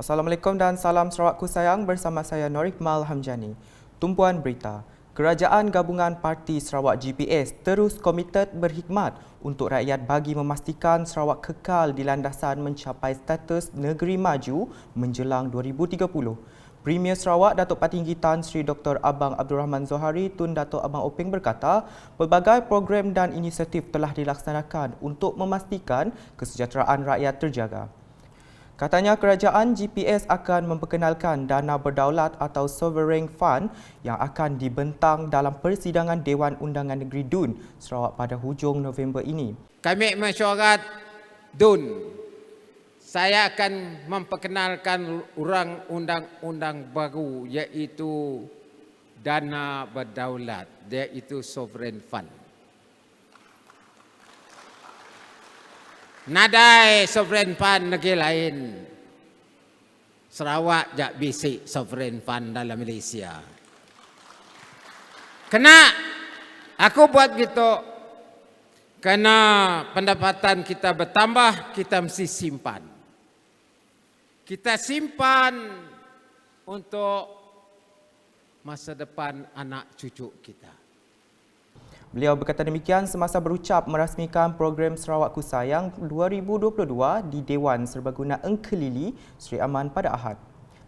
Assalamualaikum dan salam Sarawakku sayang, bersama saya Norikmal Hamjani. Tumpuan berita, Kerajaan Gabungan Parti Sarawak GPS terus komited berkhidmat untuk rakyat bagi memastikan Sarawak kekal di landasan mencapai status negeri maju menjelang 2030. Premier Sarawak Datuk Patinggi Tan Sri Dr. Abang Abdul Rahman Zohari Tun Datuk Abang Openg berkata, pelbagai program dan inisiatif telah dilaksanakan untuk memastikan kesejahteraan rakyat terjaga. Katanya kerajaan GPS akan memperkenalkan dana berdaulat atau Sovereign Fund yang akan dibentang dalam persidangan Dewan Undangan Negeri DUN Sarawak pada hujung November ini. Kami mesyuarat DUN. Saya akan memperkenalkan undang-undang baru iaitu dana berdaulat, iaitu Sovereign Fund. Nadai Sovereign Fund negeri lain. Sarawak jak basic Sovereign Fund dalam Malaysia. Kena aku buat gitu. Kerana pendapatan kita bertambah, kita mesti simpan. Kita simpan untuk masa depan anak cucu kita. Beliau berkata demikian semasa berucap merasmikan program Sarawakku Sayang 2022 di Dewan Serbaguna Engkelili Sri Aman pada Ahad.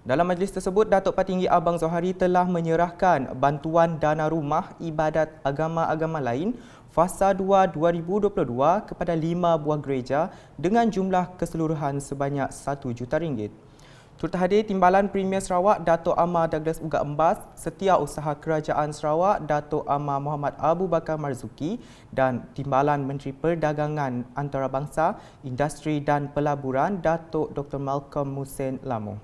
Dalam majlis tersebut, Datuk Patinggi Abang Zohari telah menyerahkan bantuan dana rumah ibadat agama-agama lain Fasa 2 2022 kepada 5 buah gereja dengan jumlah keseluruhan sebanyak RM1 juta. Turut hadir Timbalan Premier Sarawak Datuk Amar Douglas Uga Embas, Setiausaha Kerajaan Sarawak Datuk Amar Muhammad Abu Bakar Marzuki dan Timbalan Menteri Perdagangan Antarabangsa, Industri dan Pelaburan Datuk Dr. Malcolm Musen Lamo.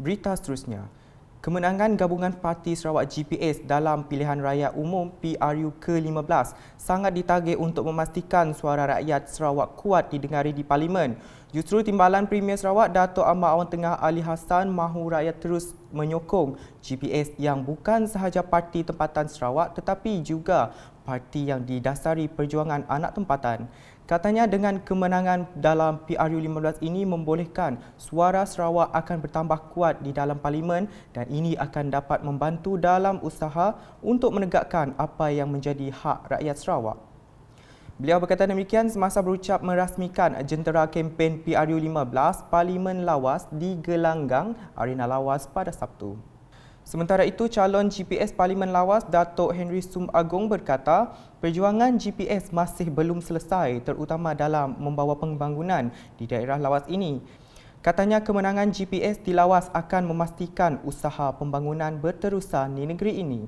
Berita seterusnya, kemenangan Gabungan Parti Sarawak GPS dalam Pilihan Raya Umum PRU ke-15 sangat ditarget untuk memastikan suara rakyat Sarawak kuat didengari di Parlimen. Justru Timbalan Premier Sarawak Datuk Amar Awang Tengah Ali Hassan mahu rakyat terus menyokong GPS yang bukan sahaja parti tempatan Sarawak tetapi juga parti yang didasari perjuangan anak tempatan. Katanya dengan kemenangan dalam PRU 15 ini membolehkan suara Sarawak akan bertambah kuat di dalam Parlimen dan ini akan dapat membantu dalam usaha untuk menegakkan apa yang menjadi hak rakyat Sarawak. Beliau berkata demikian semasa berucap merasmikan jentera kempen PRU 15 Parlimen Lawas di Gelanggang, Arena Lawas pada Sabtu. Sementara itu, calon GPS Parlimen Lawas Datuk Henry Sum Agong berkata, perjuangan GPS masih belum selesai terutama dalam membawa pembangunan di daerah Lawas ini. Katanya kemenangan GPS di Lawas akan memastikan usaha pembangunan berterusan di negeri ini.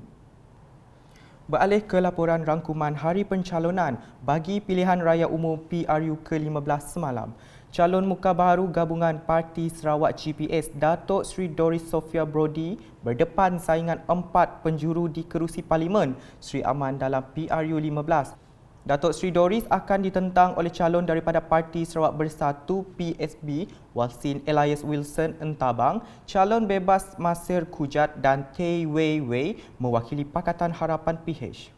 Beralih ke laporan rangkuman hari pencalonan bagi pilihan raya umum PRU ke-15 semalam. Calon muka baharu Gabungan Parti Sarawak GPS Datuk Sri Doris Sophia Brody berdepan saingan 4 penjuru di kerusi Parlimen Sri Aman dalam PRU 15. Datuk Sri Doris akan ditentang oleh calon daripada Parti Sarawak Bersatu PSB Walsin Elias Wilson Entabang, calon bebas Masir Kujat dan Tay Wei Wei mewakili Pakatan Harapan PH.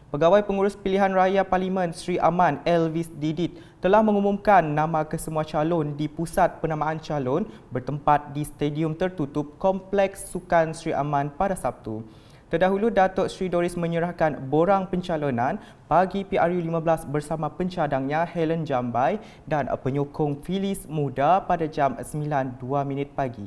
Pegawai Pengurus Pilihan Raya Parlimen Sri Aman Elvis Didit telah mengumumkan nama kesemua calon di pusat penamaan calon bertempat di Stadium Tertutup Kompleks Sukan Sri Aman pada Sabtu. Terdahulu, Datuk Sri Doris menyerahkan borang pencalonan bagi PRU 15 bersama pencadangnya Helen Jambai dan penyokong Filis Muda pada jam 9.02 pagi.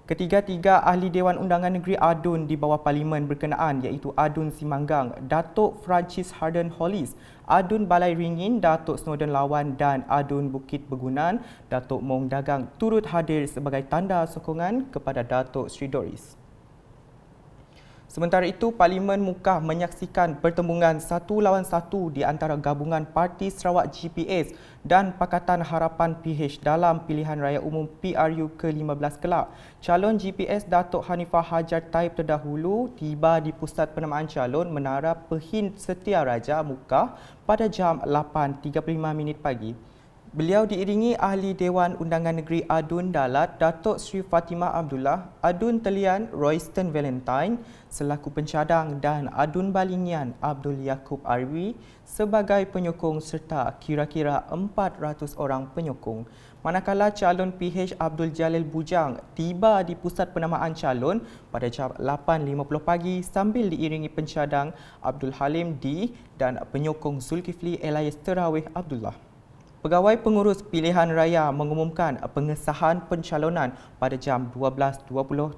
Ketiga-tiga ahli Dewan Undangan Negeri ADUN di bawah Parlimen berkenaan iaitu ADUN Simanggang, Datuk Francis Harden Hollis, ADUN Balai Ringin, Datuk Snowden Lawan dan ADUN Bukit Begunan, Datuk Mong Dagang turut hadir sebagai tanda sokongan kepada Datuk Sri Doris. Sementara itu, Parlimen Mukah menyaksikan pertembungan 1-1 di antara Gabungan Parti Sarawak GPS dan Pakatan Harapan PH dalam Pilihan Raya Umum PRU ke-15 kelak. Calon GPS Datuk Hanifah Hajar Taib terdahulu tiba di Pusat Penamaan Calon Menara Pehin Setia Raja Mukah pada jam 8.35 pagi. Beliau diiringi Ahli Dewan Undangan Negeri Adun Dalat, Datuk Seri Fatimah Abdullah, Adun Telian Royston Valentine selaku pencadang dan Adun Balingian Abdul Yaakob Arwi sebagai penyokong serta kira-kira 400 orang penyokong. Manakala calon PH Abdul Jalil Bujang tiba di pusat penamaan calon pada jam 8.50 pagi sambil diiringi pencadang Abdul Halim D dan penyokong Zulkifli Elias Terawih Abdullah. Pegawai Pengurus Pilihan Raya mengumumkan pengesahan pencalonan pada jam 12.20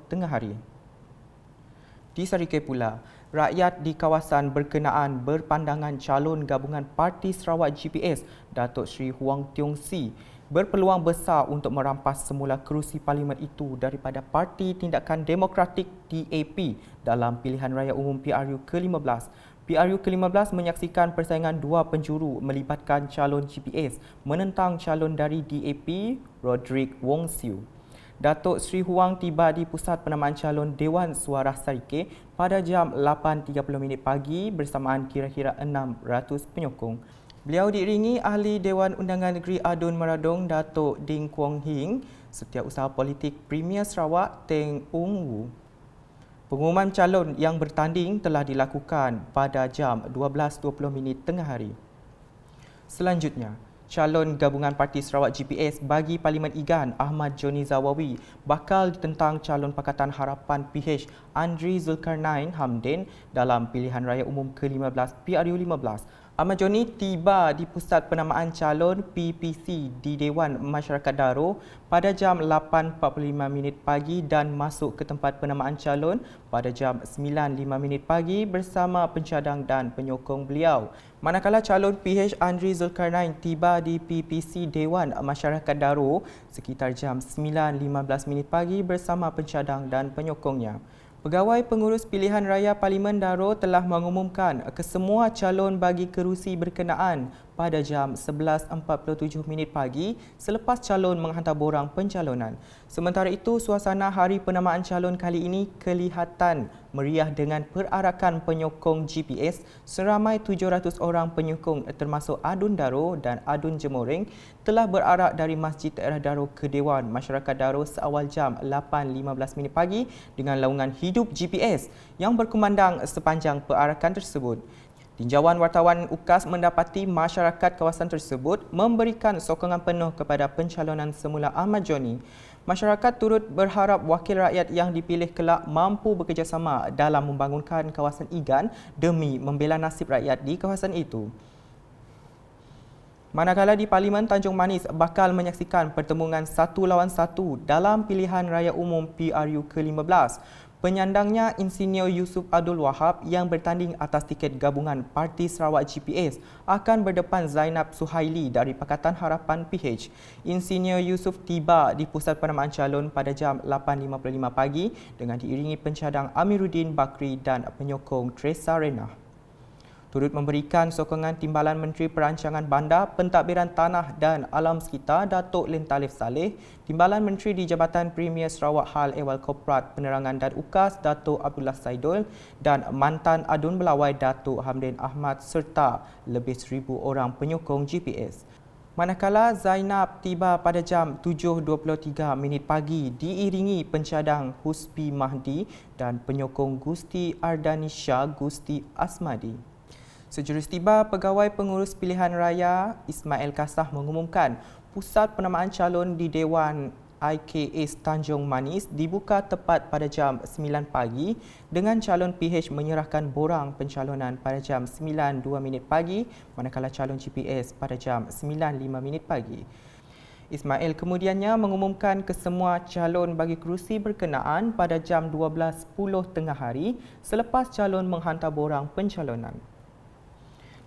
tengah hari. Di Sarike pula, rakyat di kawasan berkenaan berpandangan calon gabungan Parti Sarawak GPS Datuk Seri Huang Tiong Si berpeluang besar untuk merampas semula kerusi parlimen itu daripada Parti Tindakan Demokratik DAP dalam Pilihan Raya Umum PRU ke-15. PRU ke-15 menyaksikan persaingan dua penjuru melibatkan calon GPS menentang calon dari DAP, Roderick Wong Siu. Datuk Seri Huang tiba di pusat penamaan calon Dewan Suara Sarike pada jam 8.30 pagi bersamaan kira-kira 600 penyokong. Beliau diiringi Ahli Dewan Undangan Negeri Adun Meradong Datuk Ding Kuang Hing, Setiausaha Politik Premier Sarawak Teng Ung Wu. Pengumuman calon yang bertanding telah dilakukan pada jam 12.20 tengah hari. Selanjutnya, calon gabungan Parti Sarawak GPS bagi Parlimen Igan Ahmad Joni Zawawi bakal ditentang calon Pakatan Harapan PH Andri Zulkarnain Hamden dalam Pilihan Raya Umum ke-15 PRU 15. Ahmad Joni tiba di pusat penamaan calon PPC di Dewan Masyarakat Daro pada jam 8.45 pagi dan masuk ke tempat penamaan calon pada jam 9.05 pagi bersama pencadang dan penyokong beliau. Manakala calon PH Andri Zulkarnain tiba di PPC Dewan Masyarakat Daro sekitar jam 9.15 pagi bersama pencadang dan penyokongnya. Pegawai Pengurus Pilihan Raya Parlimen Daro telah mengumumkan kesemua calon bagi kerusi berkenaan pada jam 11.47 pagi selepas calon menghantar borang pencalonan. Sementara itu, suasana hari penamaan calon kali ini kelihatan meriah dengan perarakan penyokong GPS seramai 700 orang penyokong termasuk Adun Daro dan Adun Jemoreng telah berarak dari Masjid Daerah Daro ke Dewan Masyarakat Daro seawal jam 8.15 pagi dengan laungan hidup GPS yang berkumandang sepanjang perarakan tersebut. Tinjauan wartawan UKAS mendapati masyarakat kawasan tersebut memberikan sokongan penuh kepada pencalonan semula Ahmad Joni. Masyarakat turut berharap wakil rakyat yang dipilih kelak mampu bekerjasama dalam membangunkan kawasan Igan demi membela nasib rakyat di kawasan itu. Manakala di Parlimen Tanjung Manis bakal menyaksikan pertembungan 1 lawan 1 dalam Pilihan Raya Umum PRU ke-15. Penyandangnya Insinyur Yusuf Abdul Wahab yang bertanding atas tiket gabungan Parti Sarawak GPS akan berdepan Zainab Suhaili dari Pakatan Harapan PH. Insinyur Yusuf tiba di pusat penamaan calon pada jam 8.55 pagi dengan diiringi pencadang Amiruddin Bakri dan penyokong Teresa Renah. Turut memberikan sokongan Timbalan Menteri Perancangan Bandar, Pentadbiran Tanah dan Alam Sekitar Datuk Lim Talif Saleh, Timbalan Menteri di Jabatan Premier Sarawak Hal Ehwal Korporat Penerangan dan UKAS Datuk Abdullah Saidul dan mantan Adun Belawai Datuk Hamdin Ahmad serta lebih 1,000 orang penyokong GPS. Manakala Zainab tiba pada jam 7.23 pagi diiringi pencadang Huspi Mahdi dan penyokong Gusti Ardanisha Gusti Asmadi. Sejurus tiba, Pegawai Pengurus Pilihan Raya Ismail Kasah mengumumkan pusat penamaan calon di Dewan IKS Tanjung Manis dibuka tepat pada jam 9 pagi dengan calon PH menyerahkan borang pencalonan pada jam 9.02 pagi manakala calon GPS pada jam 9.05 pagi. Ismail kemudiannya mengumumkan kesemua calon bagi kerusi berkenaan pada jam 12.10 tengah hari selepas calon menghantar borang pencalonan.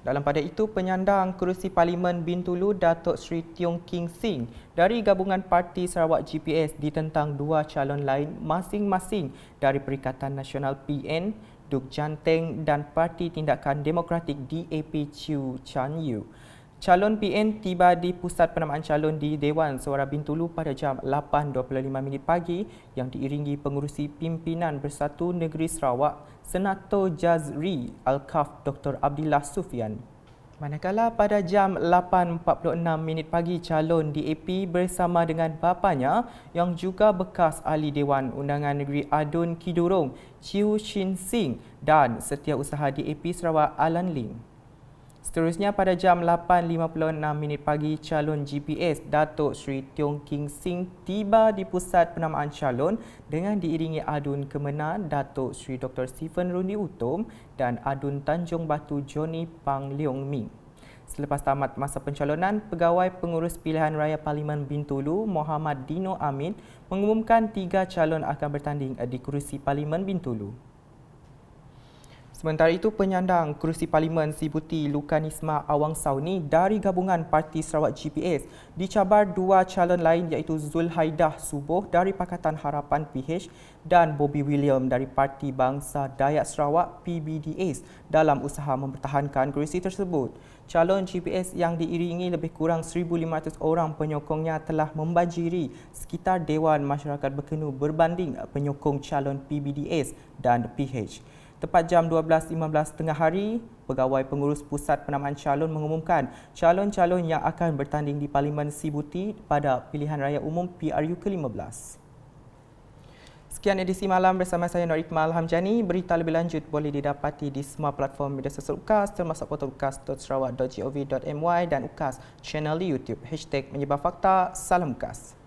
Dalam pada itu, penyandang kerusi Parlimen Bintulu Datuk Seri Tiong King Sing dari gabungan Parti Sarawak GPS ditentang dua calon lain masing-masing dari Perikatan Nasional PN, Duk Janteng dan Parti Tindakan Demokratik DAP Chiu Chan Yu. Calon PN tiba di pusat penamaan calon di Dewan Suara Bintulu pada jam 8.25 pagi yang diiringi pengurusi pimpinan Bersatu Negeri Sarawak, Senator Jazri Al-Kaf Dr. Abdillah Sufian. Manakala pada jam 8.46 pagi calon DAP bersama dengan bapanya yang juga bekas ahli Dewan Undangan Negeri Adun Kidurong, Chiu Shin Sing dan Setiausaha DAP Sarawak Alan Lim. Seterusnya pada jam 8.56 pagi calon GPS Datuk Seri Tiong King Sing tiba di pusat penamaan calon dengan diiringi Adun Kemenang Datuk Seri Dr. Stephen Rundi Utom dan Adun Tanjung Batu Johnny Pang Leong Ming. Selepas tamat masa pencalonan, Pegawai Pengurus Pilihan Raya Parlimen Bintulu Muhammad Dino Amin mengumumkan 3 calon akan bertanding di kerusi Parlimen Bintulu. Sementara itu, penyandang kerusi Parlimen Sibuti Lukanisma Awang Sauni dari gabungan Parti Sarawak GPS dicabar 2 calon lain iaitu Zulhaidah Subuh dari Pakatan Harapan PH dan Bobby William dari Parti Bangsa Dayak Sarawak PBDS dalam usaha mempertahankan kerusi tersebut. Calon GPS yang diiringi lebih kurang 1,500 orang penyokongnya telah membanjiri sekitar Dewan Masyarakat Berkenu berbanding penyokong calon PBDS dan PH. Tepat jam 12.15 tengah hari, Pegawai Pengurus Pusat Penamaan Calon mengumumkan calon-calon yang akan bertanding di Parlimen Sibuti pada Pilihan Raya Umum PRU ke-15. Sekian edisi malam bersama saya Nur Ikmal Hamjani. Berita lebih lanjut boleh didapati di semua platform media sosial UKAS termasuk portal ukas.sarawak.gov.my dan UKAS channel di YouTube. #Menyebar Fakta. Salam UKAS.